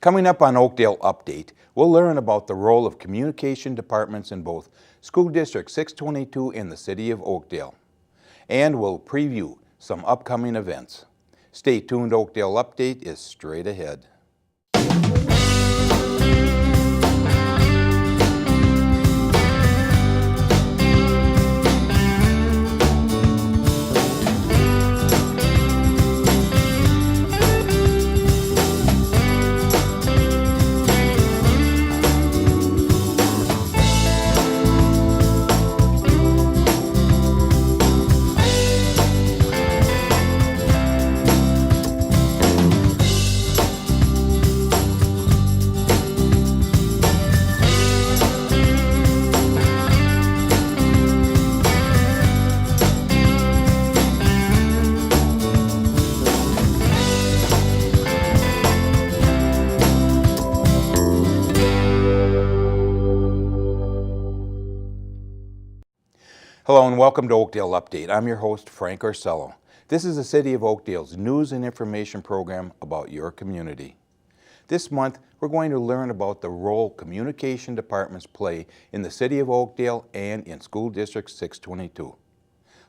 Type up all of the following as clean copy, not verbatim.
Coming up on Oakdale Update, we'll learn about the role of communication departments in both School District 622 and the City of Oakdale. And we'll preview some upcoming events. Stay tuned, Oakdale Update is straight ahead. Hello and welcome to Oakdale Update. I'm your host, Frank Orsello. This is the City of Oakdale's news and information program about your community. This month, we're going to learn about the role communication departments play in the City of Oakdale and in School District 622.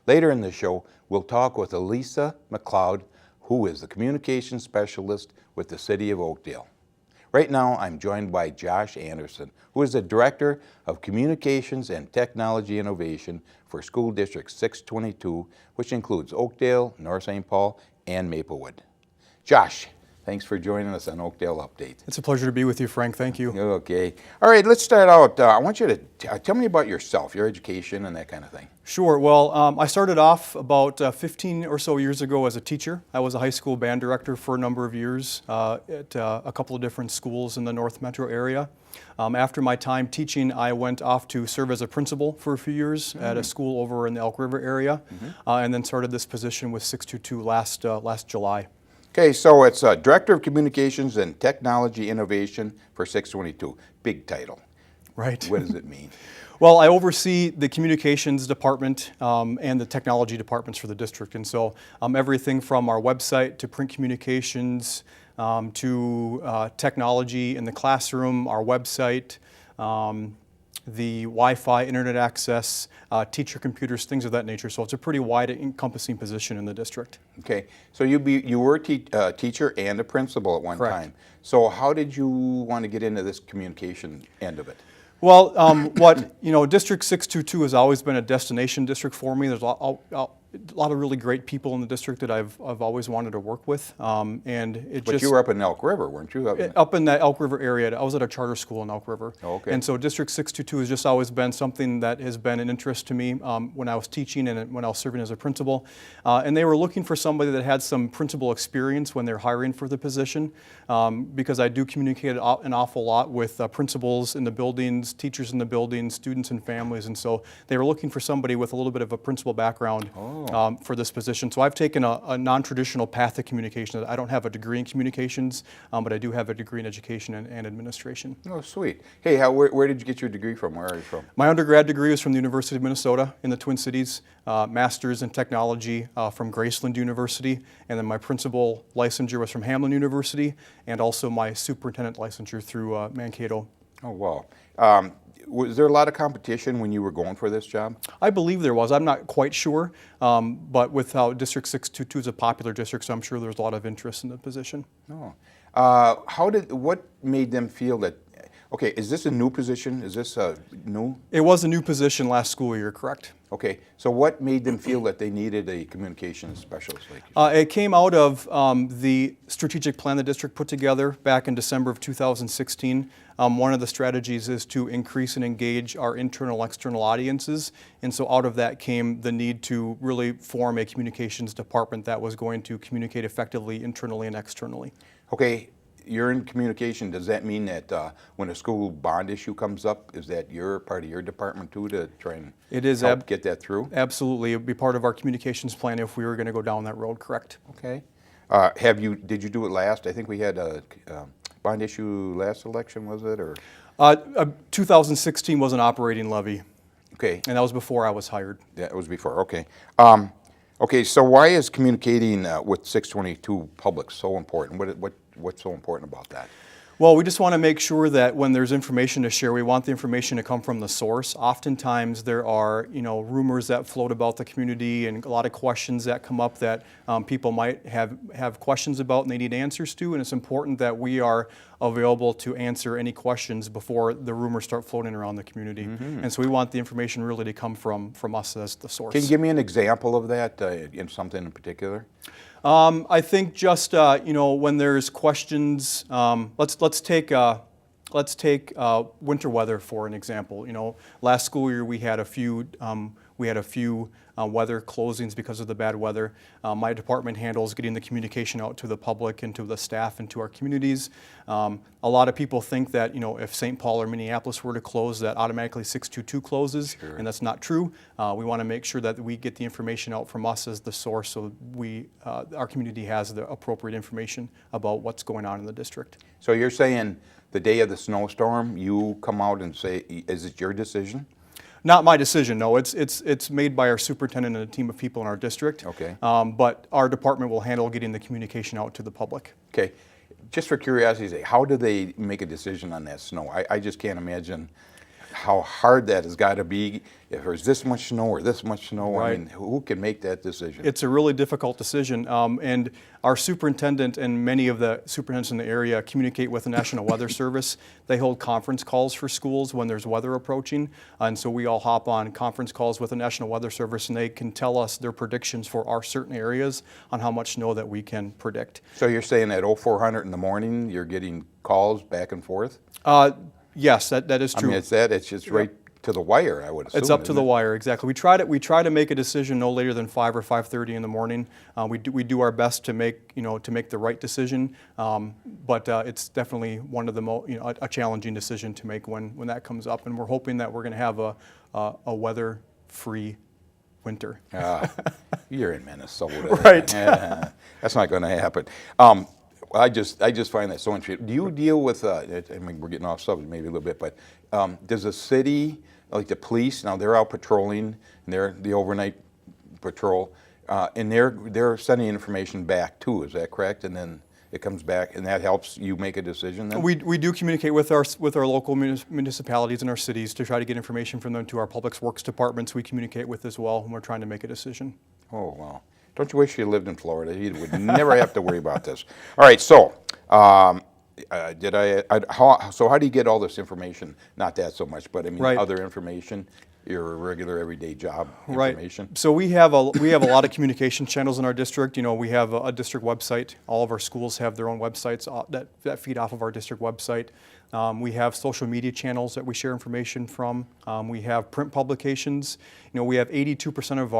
Later in the show, we'll talk with Alyssa MacLeod, who is the communications specialist with the City of Oakdale. Right now, I'm joined by Josh Anderson, who is the Director of Communications and Technology Innovation for School District 622, which includes Oakdale, North St. Paul, and Maplewood. Josh, thanks for joining us on Oakdale Update. It's a pleasure to be with you, Frank. Thank you. Okay. All right, let's start out. I want you to tell me about yourself, your education, and that kind of thing. Sure. Well, I started off about 15 or so years ago as a teacher. I was a high school band director for a number of years at a couple of different schools in the North Metro area. After my time teaching, I went off to serve as a principal for a few years at a school over in the Elk River area, and then started this position with 622 last July. Okay, so it's Director of Communications and Technology Innovation for 622. Big title. Right. What does it mean? Well, I oversee the communications department and the technology departments for the district. And so everything from our website to print communications to technology in the classroom, our website, the Wi-Fi, internet access, teacher computers, things of that nature. So it's a pretty wide encompassing position in the district. Okay, so you were a teacher and a principal at one Correct. time. So how did you want to get into this communication end of it? Well, District 622 has always been a destination district for me. There's a lot of really great people in the district that I've always wanted to work with, But you were up in Elk River, weren't you? Up in the Elk River area. I was at a charter school in Elk River. Oh, okay. And so District 622 has just always been something that has been an interest to me when I was teaching and when I was serving as a principal. And they were looking for somebody that had some principal experience when they're hiring for the position, because I do communicate an awful lot with principals in the buildings, teachers in the buildings, students and families. And so they were looking for somebody with a little bit of a principal background. For this position. So I've taken a non-traditional path to communication. I don't have a degree in communications, but I do have a degree in education and administration. Oh, sweet. Hey, where did you get your degree from? Where are you from? My undergrad degree was from the University of Minnesota in the Twin Cities, master's in technology from Graceland University, and then my principal licensure was from Hamlin University, and also my superintendent licensure through Mankato. Oh, wow. Was there a lot of competition when you were going for this job? I believe there was. I'm not quite sure, but with how District 622 is a popular district, so I'm sure there's a lot of interest in the position. Oh. What made them feel that, okay, is this a new position? Is this new? It was a new position last school year, correct. Okay, so what made them feel that they needed a communications specialist like you? It came out of the strategic plan the district put together back in December of 2016. One of the strategies is to increase and engage our internal, external audiences. And so out of that came the need to really form a communications department that was going to communicate effectively internally and externally. Okay, you're in communication. Does that mean that when a school bond issue comes up, is that your part of your department too to try and help get that through? Absolutely. It would be part of our communications plan if we were going to go down that road, correct. Okay. Did you do it last? I think we had a bond issue last election, was it? Or 2016 was an operating levy. Okay. And that was before I was hired. That was before, okay. Okay, so why is communicating with 622 public so important? What's so important about that? Well, we just want to make sure that when there's information to share, we want the information to come from the source. Oftentimes there are, rumors that float about the community and a lot of questions that come up that people might have questions about and they need answers to, and it's important that we are available to answer any questions before the rumors start floating around the community. And so we want the information really to come from us as the source. Can you give me an example of that in something in particular? I think just when there's questions, let's take winter weather for an example. Last school year we had a few weather closings because of the bad weather. My department handles getting the communication out to the public and to the staff and to our communities. A lot of people think that if St. Paul or Minneapolis were to close, that automatically 622 closes, Sure. and that's not true. We want to make sure that we get the information out from us as the source, so our community has the appropriate information about what's going on in the district. So you're saying the day of the snowstorm, you come out and say, is it your decision? Not my decision, no. It's made by our superintendent and a team of people in our district. Okay. But our department will handle getting the communication out to the public. Okay. Just for curiosity's sake, how do they make a decision on that snow? I just can't imagine how hard that has got to be if there's this much snow or this much snow. Right. I mean, who can make that decision? It's a really difficult decision, and our superintendent and many of the superintendents in the area communicate with the National Weather Service. They hold conference calls for schools when there's weather approaching, and so we all hop on conference calls with the National Weather Service, and they can tell us their predictions for our certain areas on how much snow that we can predict. So you're saying at 0400 in the morning, you're getting calls back and forth? Yes, that is true. I mean, it's just right to the wire, I would assume. It's up to isn't the it? wire, exactly. We try to make a decision no later than 5 or 5:30 in the morning. We do our best to make the right decision, but it's definitely one of the a challenging decision to make when that comes up. And we're hoping that we're going to have a weather-free winter. You're in Minnesota. Right. Yeah, that's not going to happen. I just find that so interesting. Do you deal with, I mean, we're getting off subject maybe a little bit, but does the city, like the police, now they're out patrolling, and they're the overnight patrol, and they're sending information back too, is that correct? And then it comes back, and that helps you make a decision then? We do communicate with our local municipalities and our cities to try to get information from them to our public works departments we communicate with as well when we're trying to make a decision. Oh, wow. Don't you wish you lived in Florida? You would never have to worry about this. All right, so how do you get all this information? Not that so much, but I mean Right. other information, your regular everyday job Right. information. So we have a lot of communication channels in our district. We have a district website. All of our schools have their own websites that feed off of our district website. We have social media channels that we share information from. We have print publications. We have 82% of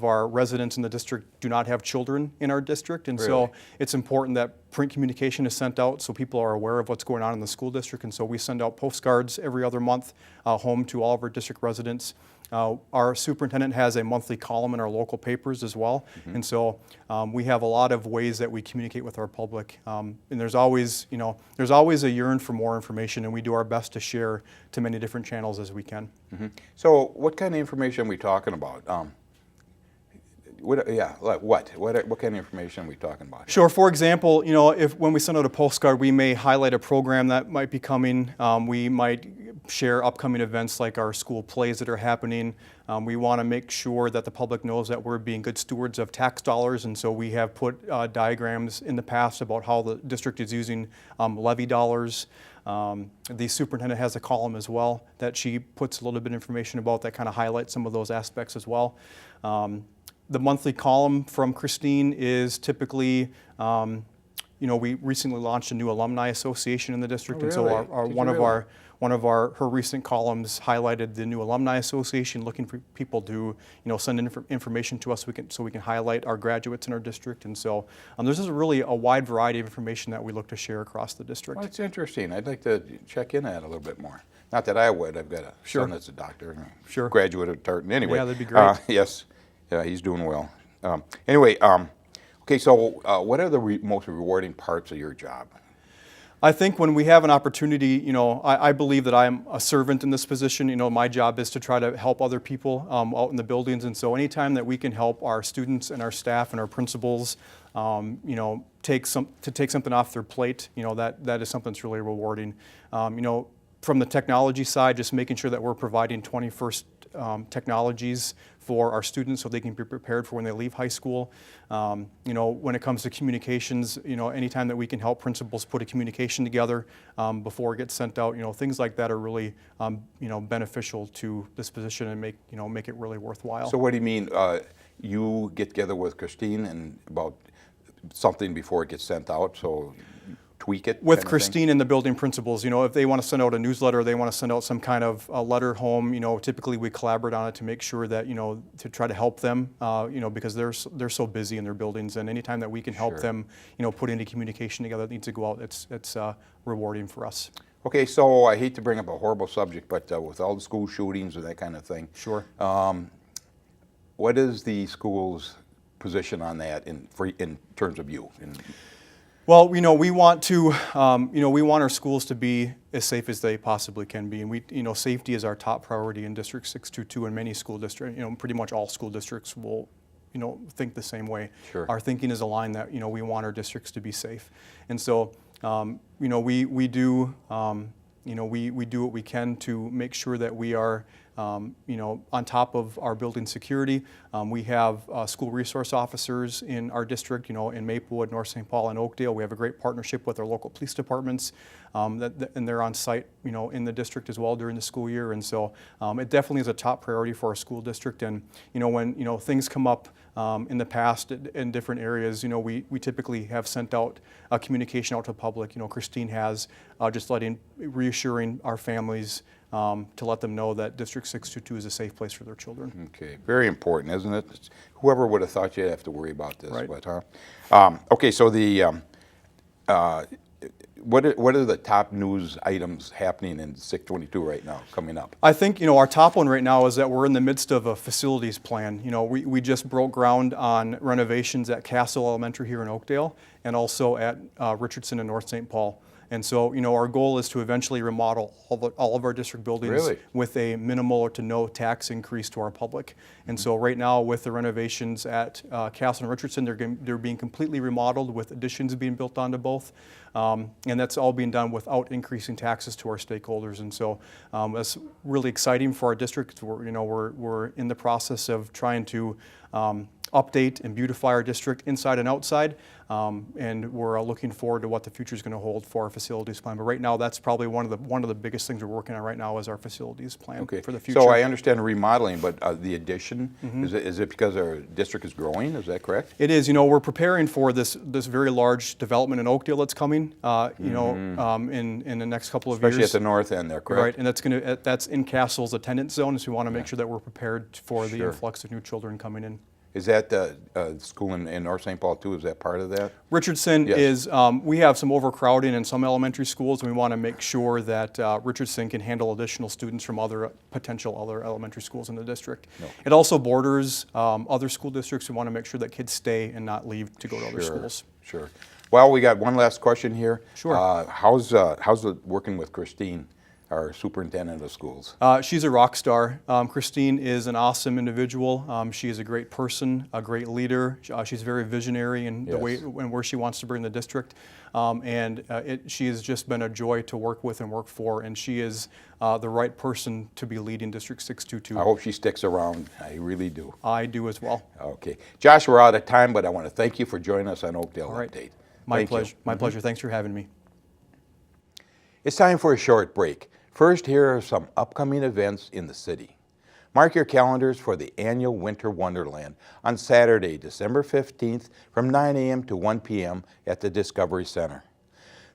our residents in the district do not have children in our district, and Really? so it's important that print communication is sent out so people are aware of what's going on in the school district. And so we send out postcards every other month home to all of our district residents. Our superintendent has a monthly column in our local papers as well, and so we have a lot of ways that we communicate with our public. And there's always a yearn for more information, and we do our best to share to many different channels as we can. So what kind of information are we talking about? What kind of information are we talking about? Sure. For example, when we send out a postcard, we may highlight a program that might be coming. We might share upcoming events like our school plays that are happening. We want to make sure that the public knows that we're being good stewards of tax dollars, and so we have put diagrams in the past about how the district is using levy dollars. The superintendent has a column as well that she puts a little bit of information about that kind of highlights some of those aspects as well. The monthly column from Christine is typically, we recently launched a new alumni association in the district, and so one of her recent columns highlighted the new alumni association, looking for people to send information to us so we can highlight our graduates in our district. And so there's just really a wide variety of information that we look to share across the district. Well, it's interesting. I'd like to check in on that a little bit more. Not that I would. I've got a son that's a doctor, and a graduate of Tartan. Anyway, yeah, that'd be great. Yes, yeah, he's doing well. Okay, so what are the most rewarding parts of your job? I think when we have an opportunity, I believe that I'm a servant in this position. My job is to try to help other people out in the buildings, and so anytime that we can help our students and our staff and our principals you know, take something off their plate, you know, that is something that's really rewarding. You know, from the technology side, just making sure that we're providing 21st technologies for our students so they can be prepared for when they leave high school. You know, when it comes to communications, you know, anytime that we can help principals put a communication together before it gets sent out, you know, things like that are really, you know, beneficial to this position and make it really worthwhile. So what do you mean, you get together with Christine and about something before it gets sent out, so tweak it? With Christine and the building principals, you know, if they want to send out a newsletter, they want to send out some kind of a letter home, you know, typically we collaborate on it to make sure that, you know, to try to help them, you know, because they're so busy in their buildings, and anytime that we can help them, you know, put any communication together that needs to go out, it's rewarding for us. Okay, so I hate to bring up a horrible subject, but with all the school shootings and that kind of thing. Sure. What is the school's position on that in terms of you? Well, you know, we want to, you know, we want our schools to be as safe as they possibly can be, and we, you know, safety is our top priority in District 622, and many school districts, you know, pretty much all school districts will, you know, think the same way. Sure. Our thinking is aligned that, you know, we want our districts to be safe, and so, you know, we do, you know, we do what we can to make sure that we are, you know, on top of our building security. We have school resource officers in our district, you know, in Maplewood, North St. Paul, and Oakdale. We have a great partnership with our local police departments, and they're on site, you know, in the district as well during the school year. And so it definitely is a top priority for our school district. And, you know, when, you know, things come up in the past in different areas, you know, we typically have sent out a communication out to the public. You know, Christine has just reassuring our families to let them know that District 622 is a safe place for their children. Okay, very important, isn't it? Whoever would have thought you'd have to worry about this, Right. but okay, so the what are the top news items happening in 622 right now, coming up? I think, you know, our top one right now is that we're in the midst of a facilities plan. You know, we just broke ground on renovations at Castle Elementary here in Oakdale, and also at Richardson and North St. Paul. And so, you know, our goal is to eventually remodel all of our district buildings Really? with a minimal or to no tax increase to our public. And so right now with the renovations at Castle and Richardson, they're being completely remodeled with additions being built onto both. And that's all being done without increasing taxes to our stakeholders. And so that's really exciting for our district. We're in the process of trying to update and beautify our district inside and outside, and we're looking forward to what the future is going to hold for our facilities plan. But right now, that's probably one of the biggest things we're working on right now is our facilities plan for the future. So I understand remodeling, but the addition, is it because our district is growing? Is that correct? It is. You know, we're preparing for this very large development in Oakdale that's coming. You know, in the next couple of years. Especially at the north end there, correct? Right, and that's in Castle's attendance zone, so we want to make sure that we're prepared for the influx of new children coming in. Is that the school in North St. Paul too? Is that part of that? Richardson is, we have some overcrowding in some elementary schools, and we want to make sure that Richardson can handle additional students from potential other elementary schools in the district. No. It also borders other school districts. We want to make sure that kids stay and not leave to go to other schools. Sure. Well, we got one last question here. Sure. How's it working with Christine, our superintendent of schools? She's a rock star. Christine is an awesome individual. She is a great person, a great leader. She's very visionary in the way and where she wants to bring the district. She has just been a joy to work with and work for, and she is the right person to be leading District 622. I hope she sticks around. I really do. I do as well. Okay. Josh, we're out of time, but I want to thank you for joining us on Oakdale Update. My pleasure. My pleasure. Thanks for having me. It's time for a short break. First, here are some upcoming events in the city. Mark your calendars for the annual Winter Wonderland on Saturday, December 15th from 9 a.m. to 1 p.m. at the Discovery Center.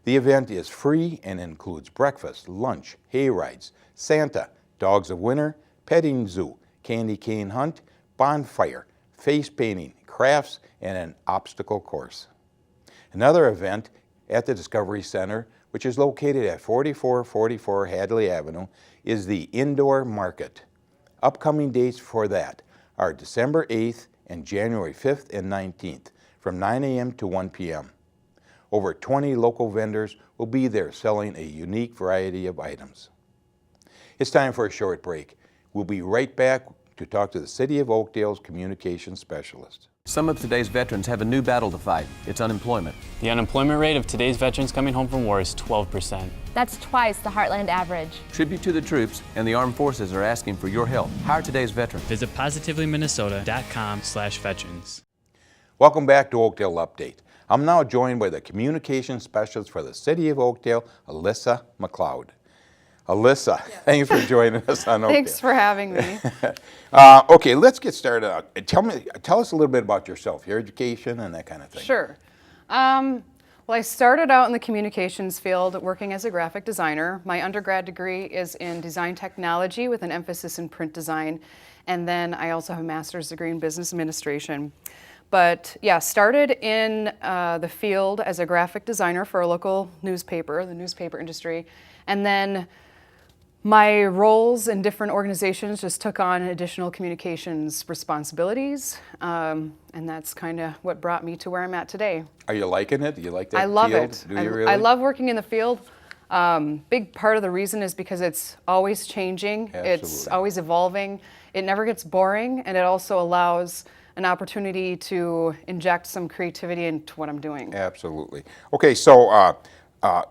The event is free and includes breakfast, lunch, hay rides, Santa, Dogs of Winter, petting zoo, candy cane hunt, bonfire, face painting, crafts, and an obstacle course. Another event at the Discovery Center, which is located at 4444 Hadley Avenue, is the Indoor Market. Upcoming dates for that are December 8th and January 5th and 19th from 9 a.m. to 1 p.m. Over 20 local vendors will be there selling a unique variety of items. It's time for a short break. We'll be right back to talk to the City of Oakdale's communications specialist. Some of today's veterans have a new battle to fight. It's unemployment. The unemployment rate of today's veterans coming home from war is 12%. That's twice the Heartland average. Tribute to the troops and the armed forces are asking for your help. Hire today's veteran. Visit positivelyminnesota.com/veterans. Welcome back to Oakdale Update. I'm now joined by the Communications Specialist for the City of Oakdale, Alyssa MacLeod. Alyssa, thanks for joining us on Oakdale. Thanks for having me. Okay, let's get started out. Tell us a little bit about yourself, your education and that kind of thing. Sure. Well, I started out in the communications field working as a graphic designer. My undergrad degree is in design technology with an emphasis in print design. And then I also have a master's degree in business administration. But yeah, started in the field as a graphic designer for a local newspaper, the newspaper industry. And then my roles in different organizations just took on additional communications responsibilities, and that's kind of what brought me to where I'm at today. Are you liking it? Do you like that I love field? it. Do you really? I love working in the field. Big part of the reason is because it's always changing. Absolutely. It's always evolving. It never gets boring, and it also allows an opportunity to inject some creativity into what I'm doing. Absolutely. Okay, so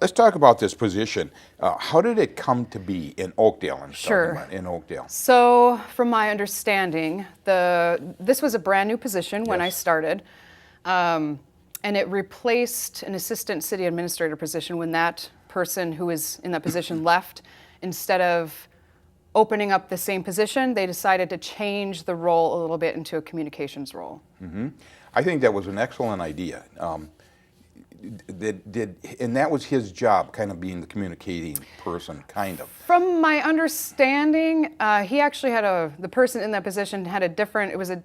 let's talk about this position. How did it come to be in Oakdale? Sure. In Oakdale. So, from my understanding, this was a brand new position when I Yes. started, and it replaced an assistant city administrator position when that person who was in that position left. Instead of opening up the same position, they decided to change the role a little bit into a communications role. I think that was an excellent idea. And that was his job, kind of being the communicating person, kind of. From my understanding, he actually had the person in that position had it was a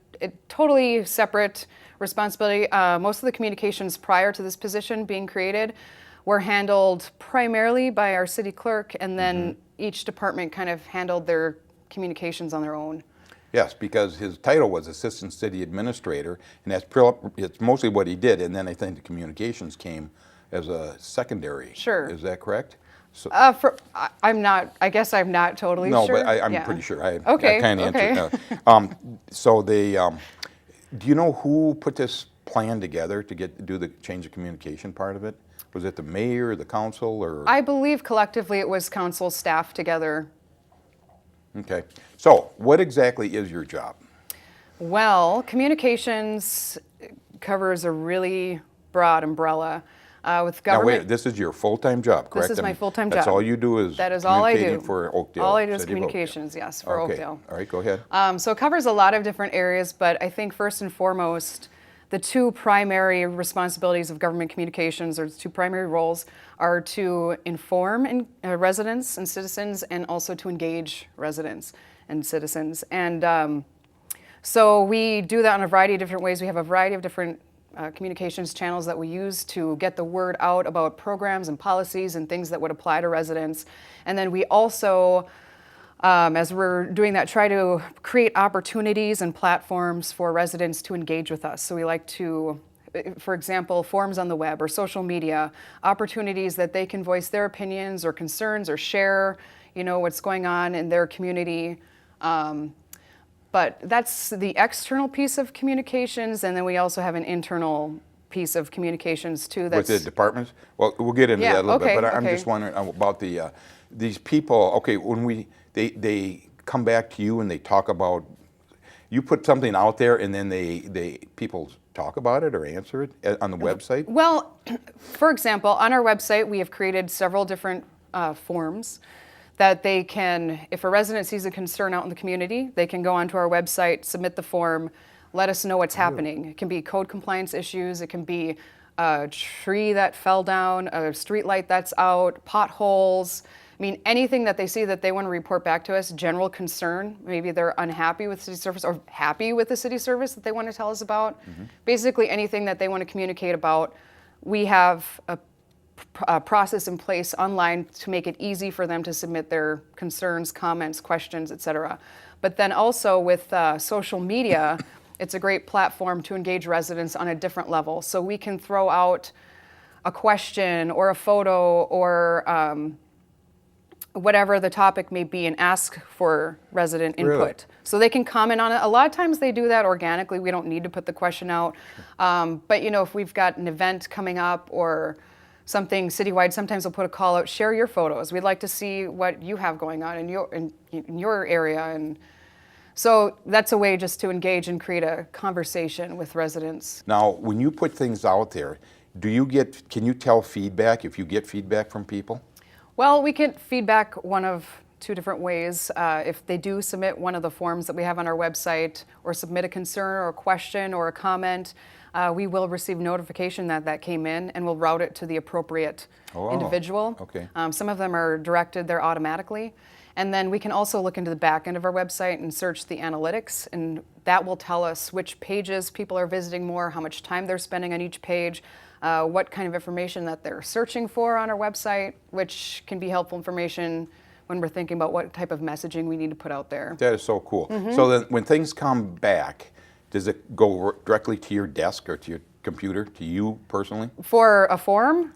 totally separate responsibility. Most of the communications prior to this position being created were handled primarily by our city clerk, and then each department kind of handled their communications on their own. Yes, because his title was Assistant City Administrator, and it's mostly what he did, and then I think the communications came as a secondary. Sure. Is that correct? So, I guess I'm not totally no, sure. but I'm Yeah. pretty sure. Okay, I kind of okay. So they, do you know who put this plan together to do the change of communication part of it? Was it the mayor, the council, or? I believe collectively it was council staff together. Okay. So what exactly is your job? Well, communications covers a really broad umbrella. With Now government, wait, this is your full-time job, correct? This is I my mean, full-time That's job. all you do is That is all I do. communicating for Oakdale. All I do is City of Oakdale. communications, yes, for Okay. Oakdale. All right, go ahead. So it covers a lot of different areas, but I think first and foremost, the two primary responsibilities of government communications, or two primary roles, are to inform residents and citizens, and also to engage residents and citizens. And so we do that in a variety of different ways. We have a variety of different communications channels that we use to get the word out about programs and policies and things that would apply to residents. And then we also, as we're doing that, try to create opportunities and platforms for residents to engage with us. So we like to, for example, forums on the web or social media, opportunities that they can voice their opinions or concerns or share, what's going on in their community. But that's the external piece of communications, and then we also have an internal piece of communications too. With the departments? Well, we'll get into Yeah, that a little okay, bit, but I'm okay. just wondering about these people. Okay, when they come back to you and they talk about, you put something out there and then people talk about it or answer it on the website? Well, for example, on our website, we have created several different forms that they can, if a resident sees a concern out in the community, they can go onto our website, submit the form, let us know what's happening. It can be code compliance issues, it can be a tree that fell down, a street light that's out, potholes. I mean, anything that they see that they want to report back to us, general concern, maybe they're unhappy with city service or happy with the city service that they want to tell us about. Basically anything that they want to communicate about, we have a process in place online to make it easy for them to submit their concerns, comments, questions, etc. But then also with social media, it's a great platform to engage residents on a different level. So we can throw out a question or a photo or whatever the topic may be and ask for resident input. Really? So they can comment on it. A lot of times they do that organically. We don't need to put the question out. But if we've got an event coming up or something citywide, sometimes we'll put a call out, share your photos. We'd like to see what you have going on in your area. And so that's a way just to engage and create a conversation with residents. Now, when you put things out there, can you tell feedback if you get feedback from people? Well, we get feedback one of two different ways. If they do submit one of the forms that we have on our website or submit a concern or a question or a comment, we will receive notification that came in and we'll route it to the appropriate individual. Okay. Some of them are directed there automatically. And then we can also look into the back end of our website and search the analytics, and that will tell us which pages people are visiting more, how much time they're spending on each page, what kind of information that they're searching for on our website, which can be helpful information when we're thinking about what type of messaging we need to put out there. That is so cool. So then when things come back, does it go directly to your desk or to your computer, to you personally? For a form?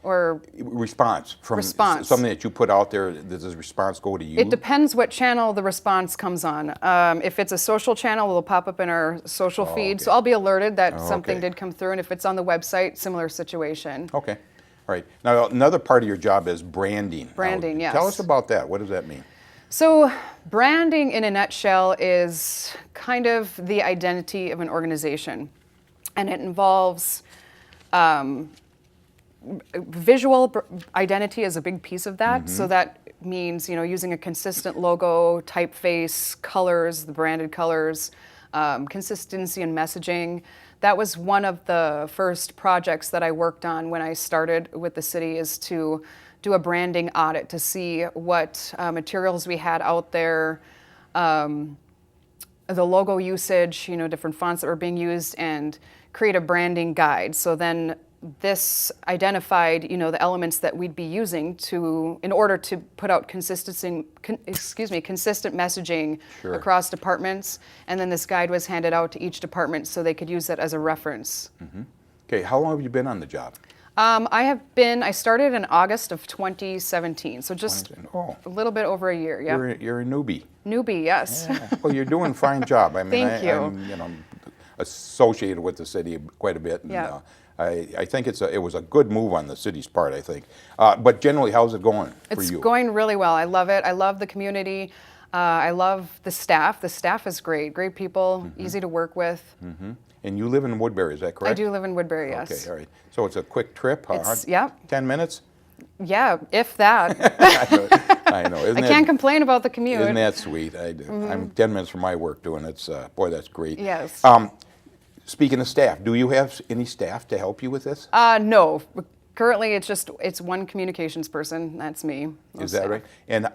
Or Response. Response. Something that you put out there, does the response go to you? it depends what channel the response comes on. If it's a social channel, it'll pop up in our social feed. okay. So I'll be alerted that something okay. did come through. And if it's on the website, similar situation. Okay. All right. Now, another part of your job is branding. Branding, Now, yes. Tell us about that. What does that mean? So branding in a nutshell is kind of the identity of an organization. And it involves visual identity is a big piece of that. So that means, using a consistent logo, typeface, colors, the branded colors, consistency in messaging. That was one of the first projects that I worked on when I started with the city, is to do a branding audit to see what materials we had out there, the logo usage, different fonts that were being used, and create a branding guide. So then this identified, the elements that we'd be using in order to put out consistent messaging Sure. across departments. And then this guide was handed out to each department so they could use that as a reference. Okay. How long have you been on the job? I started in August of 2017, so just Oh. a little bit over a year. Yeah. You're a newbie. Newbie, yes. Well, you're doing a fine job. I mean, Thank you. I'm associated with the city quite a bit. And, Yeah. I think it was a good move on the city's part, I think. But generally, how's it going for It's you? going really well. I love it. I love the community. I love the staff. The staff is great. Great people, easy to work with. And you live in Woodbury, is that correct? I do live in Woodbury, yes. Okay, all right. So it's a quick trip? Yeah. 10 minutes? Yeah, if that. I know. Isn't I can't complain about the commute. Isn't that sweet? I do. I'm 10 minutes from my work doing it. Boy, that's great. Yes. Speaking of staff, do you have any staff to help you with this? No. Currently, it's one communications person. That's me. No Is that staff. right? And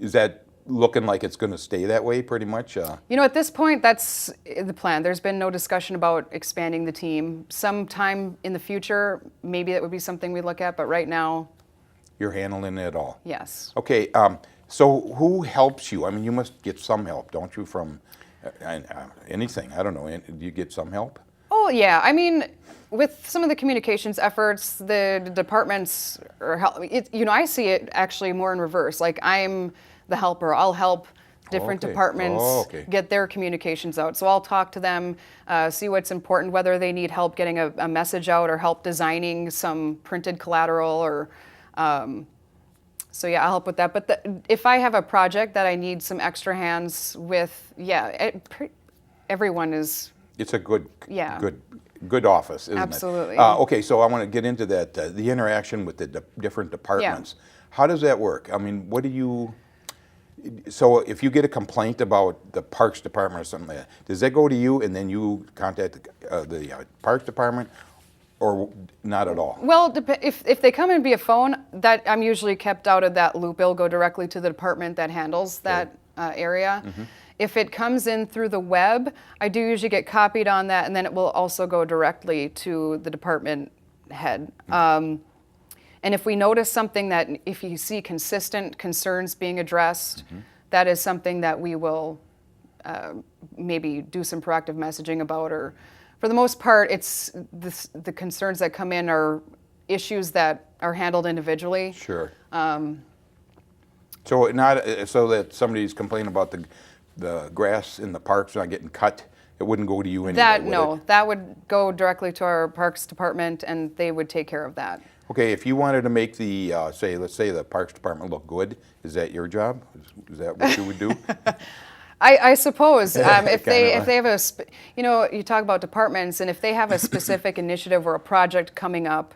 is that looking like it's going to stay that way pretty much? At this point, that's the plan. There's been no discussion about expanding the team. Sometime in the future, maybe that would be something we look at, but right now, You're handling it all? yes. Okay, so who helps you? I mean, you must get some help, don't you, from anything? I don't know. Do you get some help? Oh, yeah. I mean, with some of the communications efforts, the departments are I see it actually more in reverse. Like, I'm the helper. I'll help different Okay. departments Oh, okay. get their communications out. So I'll talk to them, see what's important, whether they need help getting a message out or help designing some printed collateral or... So yeah, I'll help with that. But if I have a project that I need some extra hands with, everyone is... It's a good office, isn't Absolutely. it? Okay, so I want to get into that, the interaction with the different departments. How does that work? I mean, so if you get a complaint about the Parks Department or something like that, does that go to you and then you contact the Parks Department, or not at all? Well, if they come in via phone, that I'm usually kept out of that loop. It'll go directly to the department that handles that area. If it comes in through the web, I do usually get copied on that, and then it will also go directly to the department head. And if we notice something that, if you see consistent concerns being addressed, that is something that we will maybe do some proactive messaging about. Or, for the most part, it's the concerns that come in are issues that are handled individually. Sure. So not so that somebody's complaining about the grass in the parks not getting cut, it wouldn't go to you anyway, That, would no, it? that would go directly to our Parks Department, and they would take care of that. Okay, if you wanted to make the, let's say the Parks Department look good, is that your job? Is that what you would do? I suppose if they Kinda. have you talk about departments, and if they have a specific initiative or a project coming up,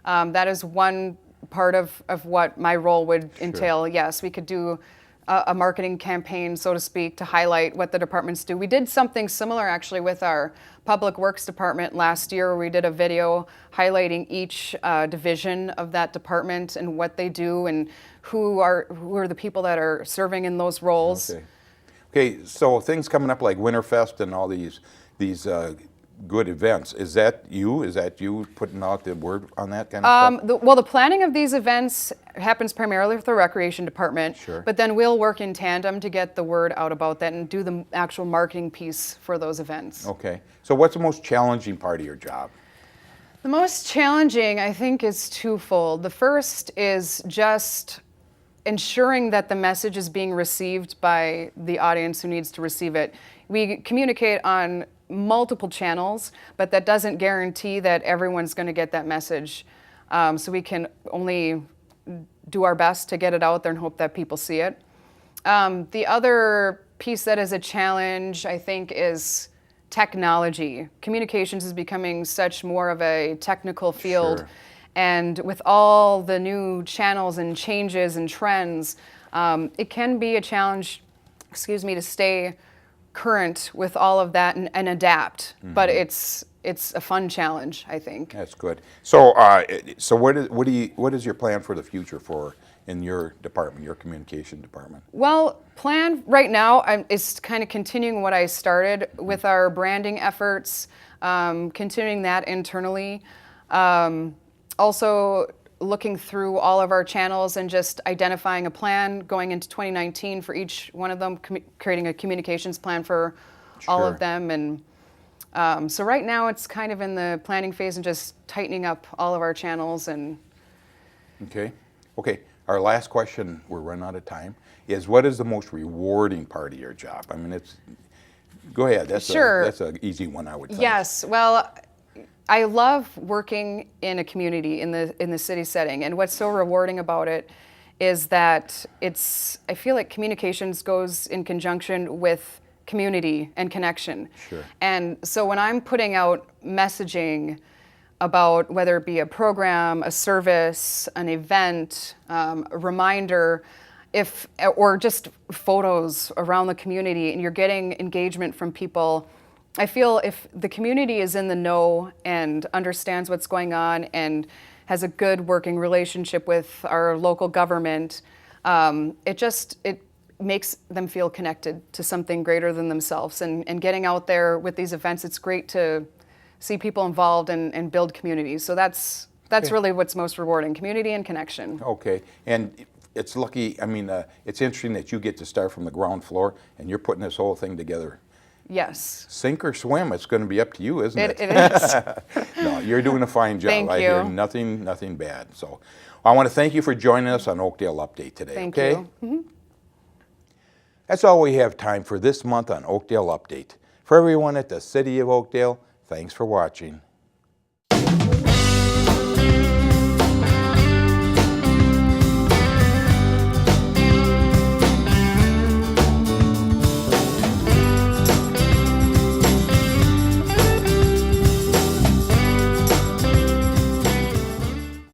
that is one part of what my role would entail. Yes, we could do a marketing campaign, so to speak, to highlight what the departments do. We did something similar actually with our Public Works Department last year, where we did a video highlighting each division of that department and what they do and who are the people that are serving in those roles. Okay. Okay, so things coming up like Winterfest and all these good events, is that you putting out the word on that kind of stuff? The planning of these events happens primarily with the Recreation Department, Sure. but then we'll work in tandem to get the word out about that and do the actual marketing piece for those events. Okay, so what's the most challenging part of your job? The most challenging, I think, is twofold. The first is just ensuring that the message is being received by the audience who needs to receive it. We communicate on multiple channels, but that doesn't guarantee that everyone's going to get that message. So we can only do our best to get it out there and hope that people see it. The other piece that is a challenge, I think, is technology. Communications is becoming such more of a technical field. Sure. And with all the new channels and changes and trends, it can be a challenge, to stay current with all of that and adapt. But it's a fun challenge, I think. That's good. So, what is your plan for the future in your department, your communication department? Well, plan right now is kind of continuing what I started with our branding efforts, continuing that internally. Also looking through all of our channels and just identifying a plan going into 2019 for each one of them, creating a communications plan for all Sure. of them. And so right now it's kind of in the planning phase and just tightening up all of our channels. And Okay. Our last question, we're running out of time, is what is the most rewarding part of your job? I mean, go ahead. Sure. That's an easy one, I would think. Yes, well, I love working in a community in the city setting, and what's so rewarding about it is that I feel like communications goes in conjunction with community and connection. Sure. And so when I'm putting out messaging about whether it be a program, a service, an event, a reminder, or just photos around the community, and you're getting engagement from people, I feel if the community is in the know and understands what's going on and has a good working relationship with our local government, it makes them feel connected to something greater than themselves. And getting out there with these events, it's great to see people involved and build communities. So that's really what's most rewarding, community and connection. Okay. And it's lucky, it's interesting that you get to start from the ground floor and you're putting this whole thing together. Yes. Sink or swim, it's going to be up to you, isn't it? It is. No, you're doing a fine job. Thank I hear you. nothing bad. So I want to thank you for joining us on Oakdale Update today. Thank okay? you. Mm-hmm. That's all we have time for this month on Oakdale Update. For everyone at the City of Oakdale, thanks for watching.